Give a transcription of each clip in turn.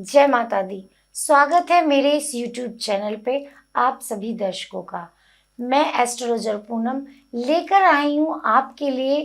जय माता दी। स्वागत है मेरे इस YouTube चैनल पे आप सभी दर्शकों का। मैं एस्ट्रोलॉजर पूनम लेकर आई हूँ आपके लिए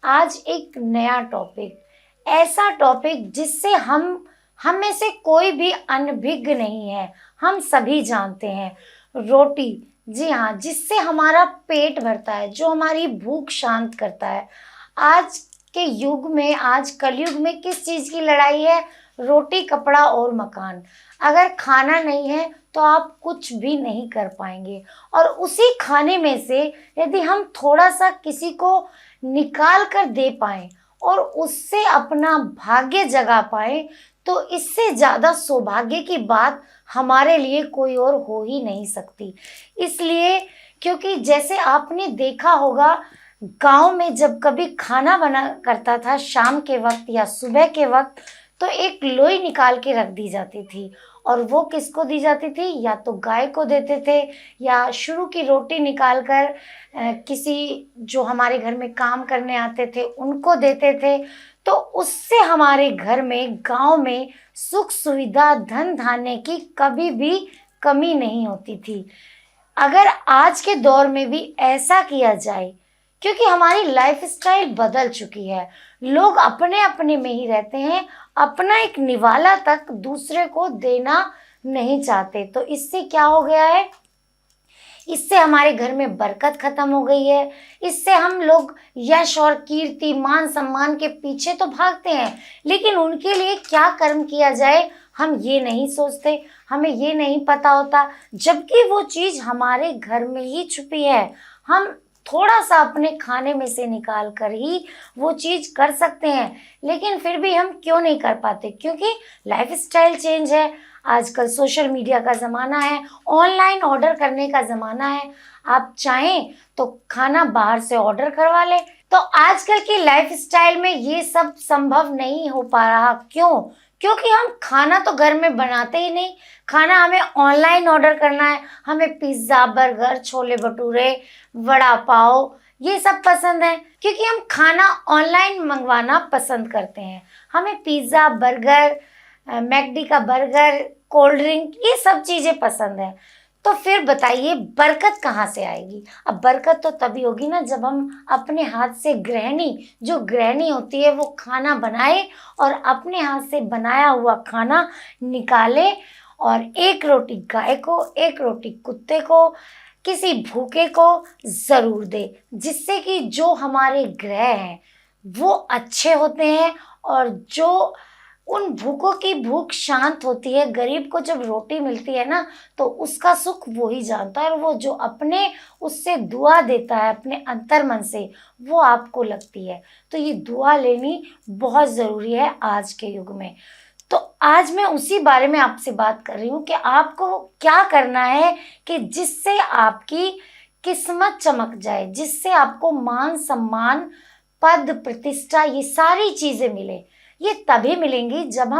आज एक नया टॉपिक, ऐसा टॉपिक जिससे हम में से कोई भी अनभिज्ञ नहीं है। हम सभी जानते हैं रोटी, जी हाँ, जिससे हमारा पेट भरता है, जो हमारी भूख शांत करता है। आज के युग में, आज कलयुग में किस चीज़ की लड़ाई है? रोटी, कपड़ा और मकान। अगर खाना नहीं है तो आप कुछ भी नहीं कर पाएंगे। और उसी खाने में से यदि हम थोड़ा सा किसी को निकाल कर दे पाएं और उससे अपना भाग्य जगा पाएं, तो इससे ज़्यादा सौभाग्य की बात हमारे लिए कोई और हो ही नहीं सकती। इसलिए क्योंकि जैसे आपने देखा होगा, गांव में जब कभी खाना बना करता था शाम के वक्त या सुबह के वक्त, तो एक लोई निकाल के रख दी जाती थी। और वो किसको दी जाती थी? या तो गाय को देते थे, या शुरू की रोटी निकाल कर किसी जो हमारे घर में काम करने आते थे उनको देते थे। तो उससे हमारे घर में, गांव में सुख सुविधा, धन धान्य की कभी भी कमी नहीं होती थी। अगर आज के दौर में भी ऐसा किया जाए, क्योंकि हमारी लाइफस्टाइल बदल चुकी है, लोग अपने अपने में ही रहते हैं, अपना एक निवाला तक दूसरे को देना नहीं चाहते। तो इससे क्या हो गया है? इससे हमारे घर में बरकत खत्म हो गई है। इससे हम लोग यश और कीर्ति, मान सम्मान के पीछे तो भागते हैं, लेकिन उनके लिए क्या कर्म किया जाए हम ये नहीं सोचते, हमें ये नहीं पता होता, जबकि वो चीज़ हमारे घर में ही छुपी है। हम थोड़ा सा अपने खाने में से निकाल कर ही वो चीज़ कर सकते हैं, लेकिन फिर भी हम क्यों नहीं कर पाते? क्योंकि लाइफस्टाइल चेंज है। आजकल सोशल मीडिया का ज़माना है, ऑनलाइन ऑर्डर करने का ज़माना है। आप चाहें तो खाना बाहर से ऑर्डर करवा लें। तो आजकल की लाइफस्टाइल में ये सब संभव नहीं हो पा रहा। क्यों? क्योंकि हम खाना तो घर में बनाते ही नहीं, खाना हमें ऑनलाइन ऑर्डर करना है। हमें पिज़्ज़ा, बर्गर, छोले भटूरे, वड़ा पाव ये सब पसंद है, क्योंकि हम खाना ऑनलाइन मंगवाना पसंद करते हैं। हमें पिज़्ज़ा, बर्गर, मैकडी का बर्गर, कोल्ड ड्रिंक, ये सब चीज़ें पसंद है। तो फिर बताइए बरकत कहाँ से आएगी? अब बरकत तो तभी होगी ना जब हम अपने हाथ से, जो गृहिणी होती है वो खाना बनाए और अपने हाथ से बनाया हुआ खाना निकाले और एक रोटी गाय को, एक रोटी कुत्ते को, किसी भूखे को ज़रूर दे, जिससे कि जो हमारे ग्रह हैं वो अच्छे होते हैं और जो उन भूखों की भूख शांत होती है। गरीब को जब रोटी मिलती है ना, तो उसका सुख वो ही जानता है, और वो जो अपने उससे दुआ देता है अपने अंतर मन से, वो आपको लगती है। तो ये दुआ लेनी बहुत ज़रूरी है आज के युग में। तो आज मैं उसी बारे में आपसे बात कर रही हूँ कि आपको क्या करना है कि जिससे आपकी किस्मत चमक जाए, जिससे आपको मान सम्मान, पद, प्रतिष्ठा, ये सारी चीज़ें मिले। ये तभी मिलेंगी जब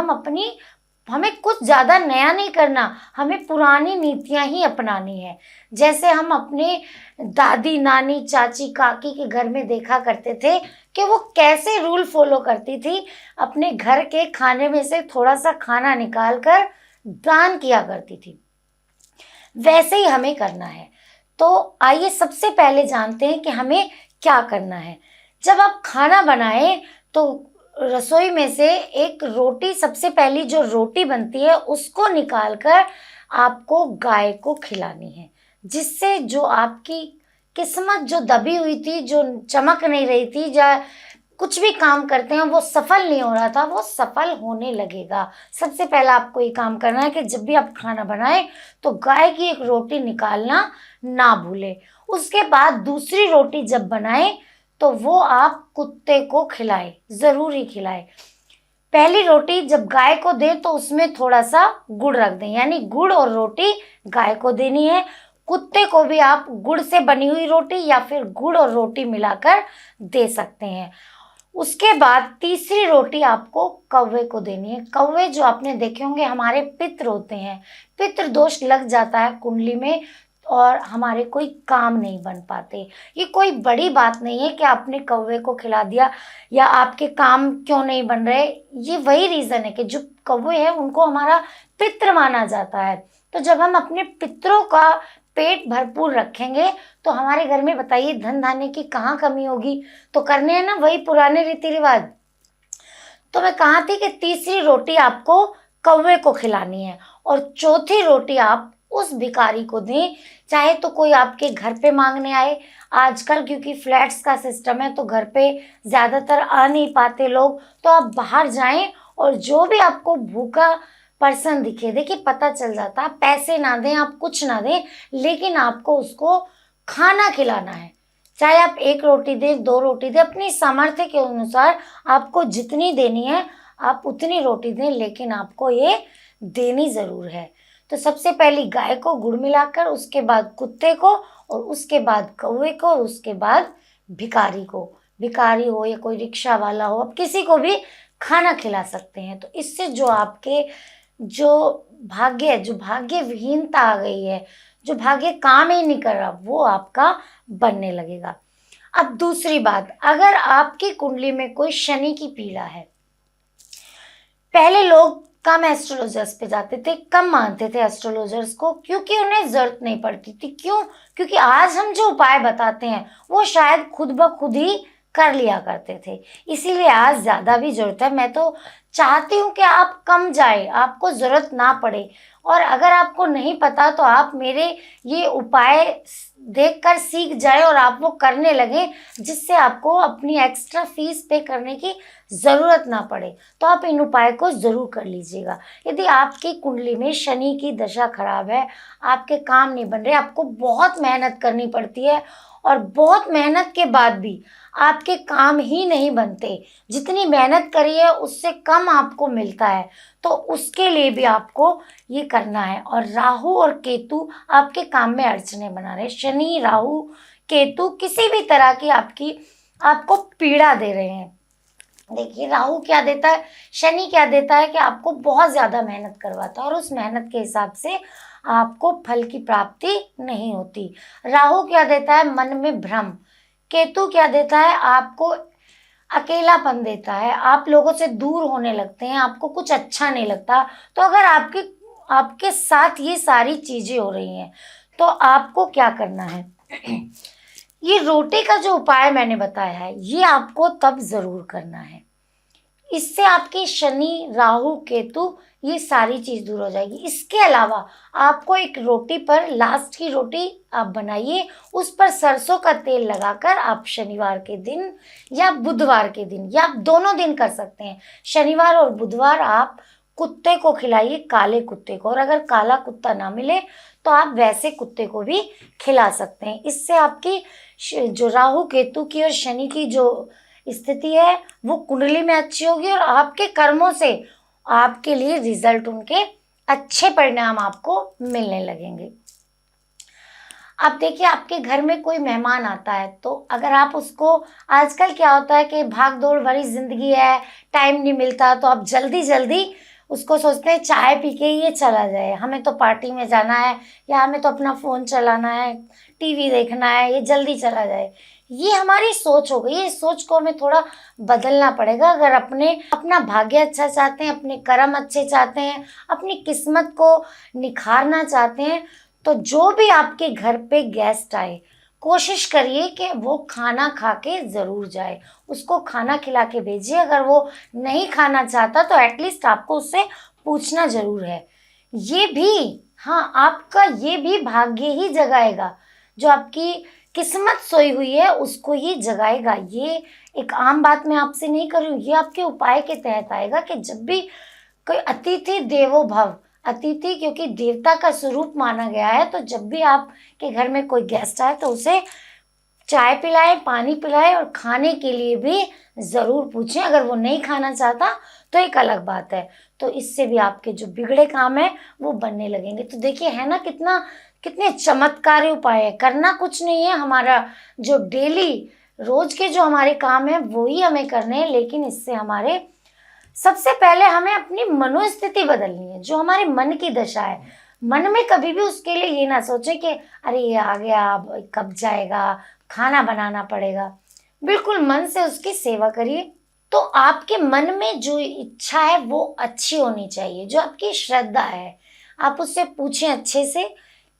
हमें कुछ ज़्यादा नया नहीं करना, हमें पुरानी नीतियाँ ही अपनानी है। जैसे हम अपने दादी, नानी, चाची, काकी के घर में देखा करते थे कि वो कैसे रूल फॉलो करती थी, अपने घर के खाने में से थोड़ा सा खाना निकाल कर दान किया करती थी। वैसे ही हमें करना है। तो आइए सबसे पहले जानते हैं कि हमें क्या करना है। जब आप खाना बनाएं तो रसोई में से एक रोटी, सबसे पहली जो रोटी बनती है उसको निकालकर आपको गाय को खिलानी है, जिससे जो आपकी किस्मत जो दबी हुई थी, जो चमक नहीं रही थी, या कुछ भी काम करते हैं वो सफल नहीं हो रहा था, वो सफल होने लगेगा। सबसे पहला आपको ये काम करना है कि जब भी आप खाना बनाएं तो गाय की एक रोटी निकालना ना भूलें। उसके बाद दूसरी रोटी जब बनाएं तो वो आप कुत्ते को खिलाएं, ज़रूर ही खिलाएं। पहली रोटी जब गाय को दें तो उसमें थोड़ा सा गुड़ रख दें, यानी गुड़ और रोटी गाय को देनी है। कुत्ते को भी आप गुड़ से बनी हुई रोटी या फिर गुड़ और रोटी मिलाकर दे सकते हैं। उसके बाद तीसरी रोटी आपको कौवे को देनी है। कौवे जो आपने देखे होंगे हमारे पितृ होते हैं, पितृ दोष लग जाता है कुंडली में और हमारे कोई काम नहीं बन पाते। ये कोई बड़ी बात नहीं है कि आपने कौवे को खिला दिया या आपके काम क्यों नहीं बन रहे। ये वही रीज़न है कि जो कौवे हैं उनको हमारा पितृ माना जाता है। तो जब हम अपने पितरों का पेट भरपूर रखेंगे तो हमारे घर में बताइए धन धान्य की कहाँ कमी होगी। तो करने हैं ना वही पुराने रीति रिवाज। तो मैं कहा थी कि तीसरी रोटी आपको कौवे को खिलानी है और चौथी रोटी आप उस भिखारी को दें, चाहे तो कोई आपके घर पे मांगने आए। आजकल क्योंकि फ्लैट्स का सिस्टम है तो घर पे ज़्यादातर आ नहीं पाते लोग, तो आप बाहर जाएं और जो भी आपको भूखा पर्सन दिखे, देखिए पता चल जाता, आप पैसे ना दें, आप कुछ ना दें, लेकिन आपको उसको खाना खिलाना है। चाहे आप 1 रोटी दें, 2 रोटी दें, अपनी सामर्थ्य के अनुसार आपको जितनी देनी है आप उतनी रोटी दें, लेकिन आपको ये देनी ज़रूर है। तो सबसे पहली गाय को गुड़ मिलाकर, उसके बाद कुत्ते को, और उसके बाद कौवे को, और उसके बाद भिखारी को। भिखारी हो या कोई रिक्शा वाला हो, आप किसी को भी खाना खिला सकते हैं। तो इससे जो आपके जो भाग्य विहीनता आ गई है, जो भाग्य काम ही नहीं कर रहा, वो आपका बनने लगेगा। अब दूसरी बात, अगर आपकी कुंडली में कोई शनि की पीड़ा है, पहले लोग कम एस्ट्रोलॉजर्स पे जाते थे, कम मानते थे एस्ट्रोलॉजर्स को, क्योंकि उन्हें जरूरत नहीं पड़ती थी। क्यों? क्योंकि आज हम जो उपाय बताते हैं वो शायद खुद ब खुद ही कर लिया करते थे, इसीलिए आज ज़्यादा भी ज़रूरत है। मैं तो चाहती हूँ कि आप कम जाए, आपको ज़रूरत ना पड़े। और अगर आपको नहीं पता तो आप मेरे ये उपाय देखकर सीख जाए और आप वो करने लगे, जिससे आपको अपनी एक्स्ट्रा फीस पे करने की ज़रूरत ना पड़े। तो आप इन उपाय को ज़रूर कर लीजिएगा। यदि आपकी कुंडली में शनि की दशा खराब है, आपके काम नहीं बन रहे, आपको बहुत मेहनत करनी पड़ती है और बहुत मेहनत के बाद भी आपके काम ही नहीं बनते, जितनी मेहनत करी है उससे कम आपको मिलता है, तो उसके लिए भी आपको ये करना है। और राहु और केतु आपके काम में अड़चने बना रहे, शनि राहु केतु किसी भी तरह की आपको पीड़ा दे रहे हैं। देखिए राहु क्या देता है, शनि क्या देता है कि आपको बहुत ज़्यादा मेहनत करवाता है और उस मेहनत के हिसाब से आपको फल की प्राप्ति नहीं होती। राहु क्या देता है, मन में भ्रम। केतु क्या देता है, आपको अकेलापन देता है, आप लोगों से दूर होने लगते हैं, आपको कुछ अच्छा नहीं लगता। तो अगर आपके साथ ये सारी चीज़ें हो रही हैं तो आपको क्या करना है ये रोटी का जो उपाय मैंने बताया है ये आपको तब ज़रूर करना है। इससे आपके शनि राहु केतु ये सारी चीज़ दूर हो जाएगी। इसके अलावा आपको एक रोटी पर, लास्ट की रोटी आप बनाइए, उस पर सरसों का तेल लगाकर आप शनिवार के दिन या बुधवार के दिन, या आप दोनों दिन कर सकते हैं, शनिवार और बुधवार आप कुत्ते को खिलाइए, काले कुत्ते को। और अगर काला कुत्ता ना मिले तो आप वैसे कुत्ते को भी खिला सकते हैं। इससे आपकी जो राहु केतु की और शनि की जो स्थिति है वो कुंडली में अच्छी होगी और आपके कर्मों से आपके लिए रिजल्ट, उनके अच्छे परिणाम आपको मिलने लगेंगे। अब देखिए आपके घर में कोई मेहमान आता है तो अगर आप उसको, आजकल क्या होता है कि भाग दौड़ भरी जिंदगी है, टाइम नहीं मिलता, तो आप जल्दी जल्दी उसको सोचते हैं चाय पी के ये चला जाए, हमें तो पार्टी में जाना है या हमें तो अपना फ़ोन चलाना है, टीवी देखना है, ये जल्दी चला जाए। ये हमारी सोच हो गई है, इस सोच को हमें थोड़ा बदलना पड़ेगा। अगर अपना भाग्य अच्छा चाहते हैं, अपने कर्म अच्छे चाहते हैं, अपनी किस्मत को निखारना चाहते हैं, तो जो भी आपके घर पे गेस्ट आए कोशिश करिए कि वो खाना खा के ज़रूर जाए, उसको खाना खिला के भेजिए। अगर वो नहीं खाना चाहता तो एटलीस्ट आपको उससे पूछना ज़रूर है। ये भी, हाँ, आपका ये भी भाग्य ही जगाएगा, जो आपकी किस्मत सोई हुई है उसको ही जगाएगा। ये एक आम बात मैं आपसे नहीं कर रही हूँ, ये आपके उपाय के तहत आएगा कि जब भी कोई अतिथि देवो भव, अतिथि क्योंकि देवता का स्वरूप माना गया है, तो जब भी आपके घर में कोई गेस्ट आए तो उसे चाय पिलाएं, पानी पिलाएं और खाने के लिए भी ज़रूर पूछें। अगर वो नहीं खाना चाहता तो एक अलग बात है, तो इससे भी आपके जो बिगड़े काम है वो बनने लगेंगे। तो देखिए है ना कितने चमत्कारी उपाय है। करना कुछ नहीं है, हमारा जो डेली रोज के जो हमारे काम है वो ही हमें करने हैं, लेकिन इससे सबसे पहले हमें अपनी मनोस्थिति बदलनी है। जो हमारे मन की दशा है, मन में कभी भी उसके लिए ये ना सोचे कि अरे ये आ गया, अब कब जाएगा, खाना बनाना पड़ेगा। बिल्कुल मन से उसकी सेवा करिए। तो आपके मन में जो इच्छा है वो अच्छी होनी चाहिए, जो आपकी श्रद्धा है। आप उससे पूछें अच्छे से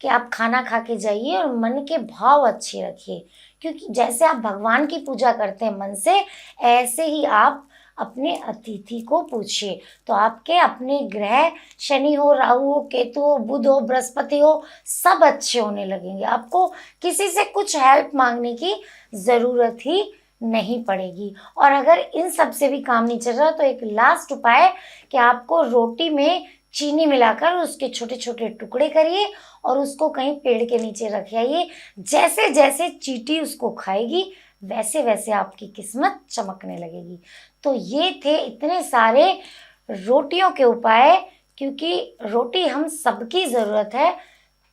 कि आप खाना खा के जाइए, और मन के भाव अच्छे रखिए, क्योंकि जैसे आप भगवान की पूजा करते हैं मन से, ऐसे ही आप अपने अतिथि को पूछिए। तो आपके अपने ग्रह, शनि हो, राहु हो, केतु हो, बुध हो, बृहस्पति हो, सब अच्छे होने लगेंगे। आपको किसी से कुछ हेल्प मांगने की ज़रूरत ही नहीं पड़ेगी। और अगर इन सब से भी काम नहीं चल रहा तो एक लास्ट उपाय है कि आपको रोटी में चीनी मिलाकर उसके छोटे छोटे टुकड़े करिए और उसको कहीं पेड़ के नीचे रख आइए। जैसे जैसे चींटी उसको खाएगी वैसे वैसे आपकी किस्मत चमकने लगेगी। तो ये थे इतने सारे रोटियों के उपाय, क्योंकि रोटी हम सबकी ज़रूरत है।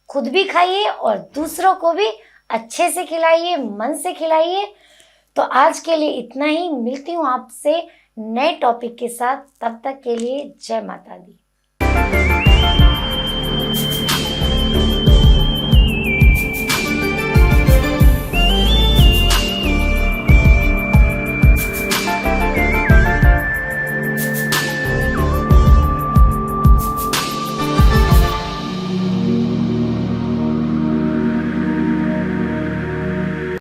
खुद भी खाइए और दूसरों को भी अच्छे से खिलाइए, मन से खिलाइए। तो आज के लिए इतना ही, मिलती हूँ आपसे नए टॉपिक के साथ। तब तक के लिए जय माता दी।